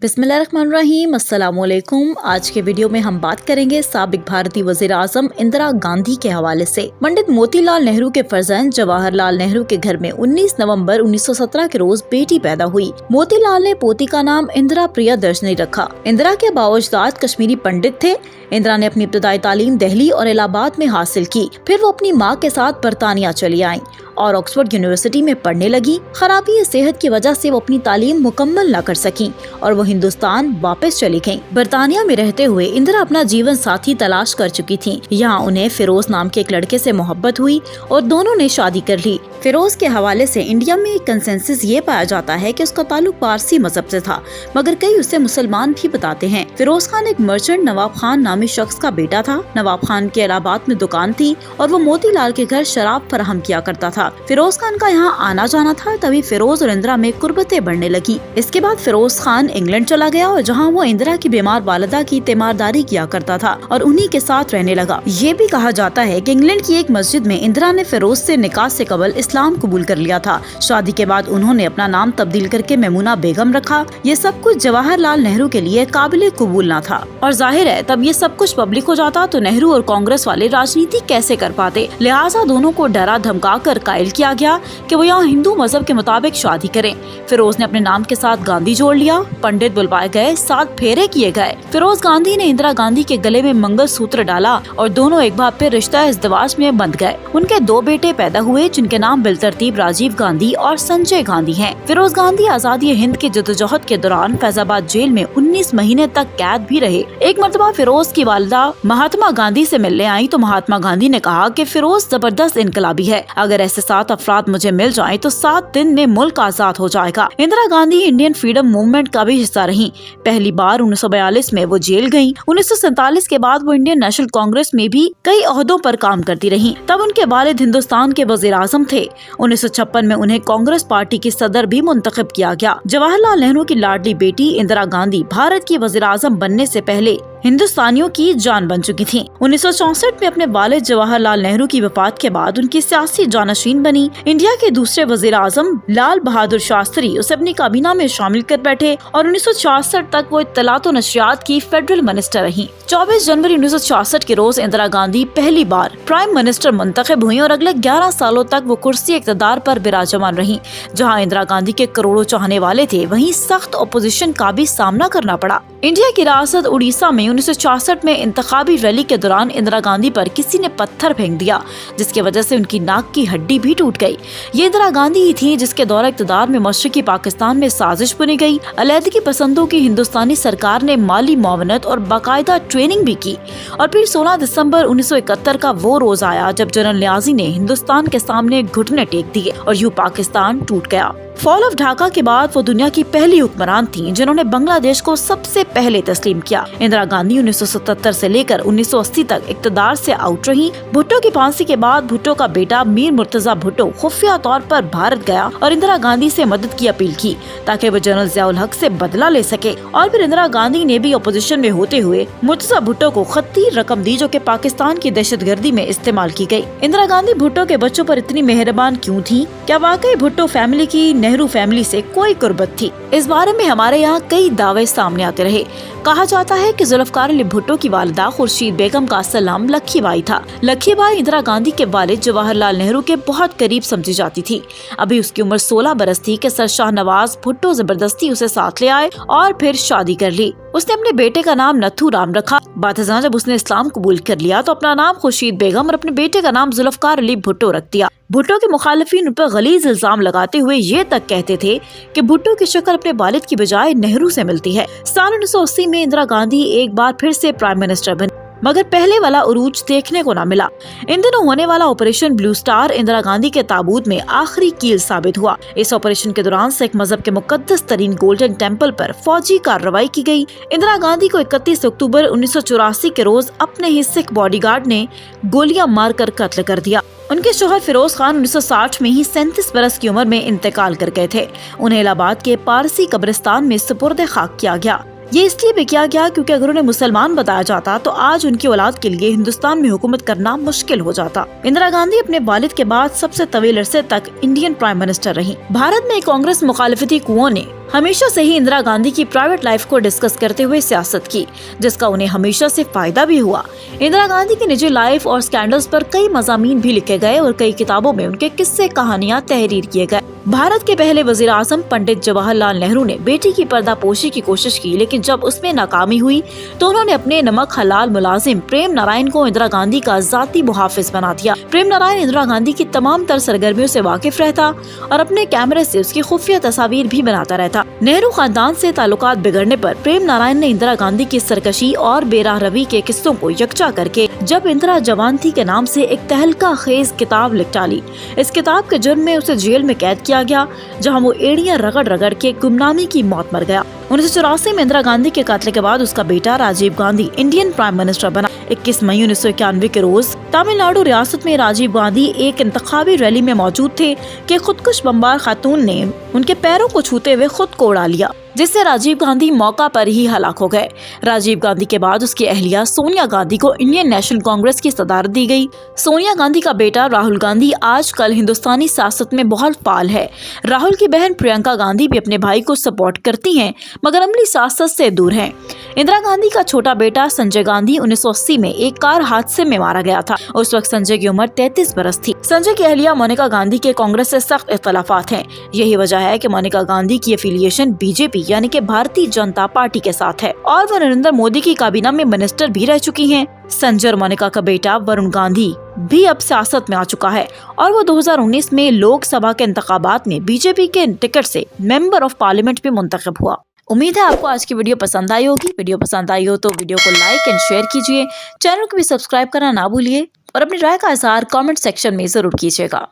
बिस्मिल्लाहिर्रहमानिर्रहीम। अस्सलाम वालेकुम। आज के वीडियो में हम बात करेंगे साबिक भारतीय वजीर आजम इंदिरा गांधी के हवाले से। पंडित मोतीलाल नेहरू के फर्जंद जवाहरलाल नेहरू के घर में 19 नवंबर 1917 के रोज बेटी पैदा हुई। मोतीलाल ने पोती का नाम इंदिरा प्रियदर्शनी रखा। इंदिरा के बाओजदाद कश्मीरी पंडित थे। इंदिरा ने अपनी इब्तदाई तालीम दिल्ली और इलाहाबाद में हासिल की। फिर वो अपनी माँ के साथ बरतानिया चली आईं और ऑक्सफोर्ड यूनिवर्सिटी में पढ़ने लगी। खराबी सेहत की वजह से वो अपनी तालीम मुकम्मल न कर सकी और वो हिंदुस्तान वापस चली गईं। बरतानिया में रहते हुए इंदिरा अपना जीवन साथी तलाश कर चुकी थीं। यहाँ उन्हें फिरोज नाम के एक लड़के से मोहब्बत हुई और दोनों ने शादी कर ली। फिरोज के हवाले से इंडिया में एक कंसेंसस ये पाया जाता है कि उसका ताल्लुक पारसी मजहब से था, मगर कई उसे मुसलमान भी बताते हैं। फिरोज खान एक मर्चेंट नवाब खान नामी शख्स का बेटा था। नवाब खान के इलाहाबाद में दुकान थी और वो मोतीलाल के घर शराब फराहम किया करता था। फिरोज खान का यहाँ आना जाना था। तभी फिरोज और इंदिरा में कुर्बतें बढ़ने लगी। इसके बाद फिरोज खान इंग्लैंड चला गया और जहाँ वो इंदिरा की बीमार वालिदा की तीमारदारी किया करता था और उन्हीं के साथ रहने लगा। ये भी कहा जाता है कि इंग्लैंड की एक मस्जिद में इंदिरा ने फिरोज से निकाह से कबल इस्लाम कबूल कर लिया था। शादी के बाद उन्होंने अपना नाम तब्दील करके मेमुना बेगम रखा। ये सब कुछ जवाहरलाल नेहरू के लिए काबिले कबूल न था और जाहिर है तब ये सब कुछ पब्लिक हो जाता तो नेहरू और कांग्रेस वाले राजनीति कैसे कर पाते। लिहाजा दोनों को डरा धमका कर कायल किया गया कि वो यहाँ हिंदू मजहब के मुताबिक शादी करें। फिरोज ने अपने नाम के साथ गांधी जोड़ लिया। पंडित बुलवाए गए, 7 फेरे किए गए। फिरोज गांधी ने इंदिरा गांधी के गले में मंगल सूत्र डाला और दोनों एक बार फिर रिश्ता इज़्दिवाज में बंध गए। उनके 2 बेटे पैदा हुए जिनके नाम बिलतरतीब राजीव गांधी और संजय गांधी हैं। फिरोज गांधी आजादी हिंद की जदोजहद के दौरान फैजाबाद जेल में 19 महीने तक कैद भी रहे। एक मर्तबा फिरोज की वालिदा महात्मा गांधी से मिलने आई तो महात्मा गांधी ने कहा कि फिरोज जबरदस्त इनकलाबी है, अगर ऐसे 7 अफराद मुझे मिल जाएं तो 7 दिन में मुल्क आजाद हो जाएगा। Indira Gandhi Indian freedom movement का भी हिस्सा रही। पहली बार 1942 में वो जेल गयी। 1947 के बाद वो इंडियन नेशनल कांग्रेस में भी कई ओहदों पर काम करती रही। तब उनके वालिद हिंदुस्तान के वजीर आजम थे। 1956 में उन्हें कांग्रेस पार्टी की सदर भी मुंतखब किया गया। जवाहरलाल नेहरू की लाडली बेटी इंदिरा गांधी भारत की वजीर आजम बनने से पहले हिंदुस्तानियों की जान बन चुकी थीं। 1964 में अपने वालिद जवाहरलाल नेहरू की वफात के बाद उनकी सियासी जानशीन बनी। इंडिया के दूसरे वजीर आजम लाल बहादुर शास्त्री उसे अपनी काबीना में शामिल कर बैठे और 1966 तक वो इत्तलात व नशरियात की फेडरल मिनिस्टर रही। 24 जनवरी 1966 के रोज इंदिरा गांधी पहली बार प्राइम मिनिस्टर मुंतखब हुई और अगले 11 सालों तक वो कुर्सी इक़्तिदार पर विराजमान रही। जहां इंदिरा गांधी के करोड़ों चाहने वाले थे, वहीं सख्त अपोजिशन का भी सामना करना पड़ा। इंडिया की रियासत उड़ीसा में 1966 में इंतखाबी रैली के दौरान इंदिरा गांधी पर किसी ने पत्थर फेंक दिया, जिसकी वजह से उनकी नाक की हड्डी भी टूट गई। ये इंदिरा गांधी ही थी जिसके दौरे इक़्तिदार में मशरकी पाकिस्तान में साजिश बुनी गई। अलहदगी पसंदों की हिंदुस्तानी सरकार ने माली मुआवनत और बाकायदा ट्रेनिंग भी की। और फिर 16 दिसंबर 1971 का वो रोज आया जब जनरल नियाजी ने हिंदुस्तान के सामने घुटने टेक दिए और यूं पाकिस्तान टूट गया। फॉल ऑफ ढाका के बाद वो दुनिया की पहली हुक्मरान थीं जिन्होंने बांग्लादेश को सबसे पहले तस्लीम किया। इंदिरा गांधी 1977 से लेकर 1980 तक इक़्तिदार से आउट रही। भुट्टो की फांसी के बाद भुट्टो का बेटा मीर मुर्तजा भुट्टो खुफिया तौर पर भारत गया और इंदिरा गांधी से मदद की अपील की ताकि वो जनरल ज़ियाउल हक से बदला ले सके। और फिर इंदिरा गांधी ने भी अपोजिशन में होते हुए मुर्तजा भुट्टो को खत्ती रकम दी जो कि पाकिस्तान की दहशतगर्दी में इस्तेमाल की गई। इंदिरा गांधी भुट्टो के बच्चों पर इतनी मेहरबान क्यों थी? क्या वाकई भुट्टो फैमिली की नेहरू फैमिली से कोई कुर्बत थी? इस बारे में हमारे यहाँ कई दावे सामने आते रहे। कहा जाता है कि जुल्फ़िकार अली भुट्टो की वालिदा खुर्शीद बेगम का असल नाम लखीबाई था। लखीबाई इंदिरा गांधी के वालिद जवाहरलाल नेहरू के बहुत करीब समझी जाती थी। अभी उसकी उम्र 16 बरस थी कि सर शाहनवाज भुट्टो जबरदस्ती उसे साथ ले आए और फिर शादी कर ली। उसने अपने बेटे का नाम नथू राम रखा। बातज़ां जब उसने इस्लाम कबूल कर लिया तो अपना नाम खुर्शीद बेगम और अपने बेटे का नाम जुल्फ़िकार अली भुट्टो रख दिया। भुट्टो के मुखालिफिन उन पर गलीज इल्जाम लगाते हुए ये तक कहते थे कि भुट्टो की शक्ल अपने वालिद की बजाय नेहरू से मिलती है। साल 1980 में इंदिरा गांधी एक बार फिर से प्राइम मिनिस्टर बनी, मगर पहले वाला उरूज देखने को न मिला। इन दिनों होने वाला operation blue star Indira Gandhi के ताबूत में आखिरी कील साबित हुआ। इस ऑपरेशन के दौरान सिख मजहब के मुकद्दस तरीन गोल्डन टेम्पल पर फौजी कार्रवाई की गई। इंदिरा गांधी को 31 अक्टूबर 1984 के रोज अपने ही सिख बॉडीगार्ड ने गोलियां मारकर कत्ल कर दिया। उनके शोहर फिरोज खान 1960 में ही 37 बरस की उम्र में इंतकाल कर गए थे। उन्हें इलाहाबाद के पारसी कब्रिस्तान में सुपुर्द खाक किया गया। ये इसलिए भी किया गया क्योंकि अगर उन्हें मुसलमान बताया जाता तो आज उनकी औलाद के लिए हिंदुस्तान में हुकूमत करना मुश्किल हो जाता। इंदिरा गांधी अपने वालिद के बाद सबसे तवील अरसे तक इंडियन प्राइम मिनिस्टर रही। भारत में कांग्रेस मुखालिफती कुओं ने हमेशा से ही इंदिरा गांधी की प्राइवेट लाइफ को डिस्कस करते हुए सियासत की, जिसका उन्हें हमेशा से फायदा भी हुआ। इंदिरा गांधी की निजी लाइफ और स्कैंडल्स पर कई मज़ामीन भी लिखे गए और कई किताबों में उनके किस्से कहानियां तहरीर किए गए। भारत के पहले वजीर आजम पंडित जवाहरलाल नेहरू ने बेटी की पर्दापोशी की कोशिश की, लेकिन जब उसमें नाकामी हुई तो उन्होंने अपने नमक हलाल मुलाजिम प्रेम नारायण को इंदिरा गांधी का जाती मुहाफिज बना दिया। प्रेम नारायण इंदिरा गांधी की तमाम तर सरगर्मियों से वाकिफ रहता और अपने कैमरे से उसकी खुफिया तस्वीर भी बनाता रहता। नेहरू खानदान से ताल्लुकात बिगड़ने पर प्रेम नारायण ने इंदिरा गांधी की सरकशी और बेराह रवी के किस्सों को यकजा करके जब इंदिरा जवान थी के नाम से एक तहलका खेज किताब लिख डाली। इस किताब के जुर्म में उसे जेल में कैद किया गया, जहां वो एड़ियां रगड़ रगड़ के गुमनामी की मौत मर गया। 1984 में इंदिरा गांधी के कत्ल के बाद उसका बेटा Rajiv Gandhi Indian prime minister बना। 21 मई 1991 के रोज तमिलनाडु रियासत में राजीव गांधी एक इंतखाबी रैली में मौजूद थे कि खुदकुश बमबार खातून ने उनके पैरों को छूते हुए खुद को उड़ा लिया, जिससे राजीव गांधी मौका पर ही हलाक हो गए। राजीव गांधी के बाद उसकी अहलिया सोनिया गांधी को इंडियन नेशनल कांग्रेस की सदारत दी गई। सोनिया गांधी का बेटा राहुल गांधी आजकल हिंदुस्तानी सियासत में बहुत फाल है। राहुल की बहन प्रियंका गांधी भी अपने भाई को सपोर्ट करती हैं, मगर अमली सियासत से दूर हैं। इंदिरा गांधी का छोटा बेटा संजय गांधी 1980 में एक कार हादसे में मारा गया था। उस वक्त संजय की उम्र 33 बरस थी। संजय की अहलिया मोनिका गांधी के कांग्रेस से सख्त इख्तलाफात हैं। यही वजह है कि मोनिका गांधी की एफिलिएशन बीजेपी यानी कि भारतीय जनता पार्टी के साथ है और वो नरेंद्र मोदी की काबीना में मिनिस्टर भी रह चुकी हैं। संजय और मोनिका का बेटा वरुण गांधी भी अब सियासत में आ चुका है और वो 2019 में लोकसभा के इंतखाबात में बीजेपी के टिकट से मेंबर ऑफ पार्लियामेंट में मुंतखब हुआ। उम्मीद है आपको आज की वीडियो पसंद आई होगी। वीडियो पसंद आई हो तो वीडियो को लाइक एंड शेयर कीजिए, चैनल को भी सब्सक्राइब करना ना भूलिए और अपनी राय का इज़हार कमेंट सेक्शन में जरूर कीजिएगा।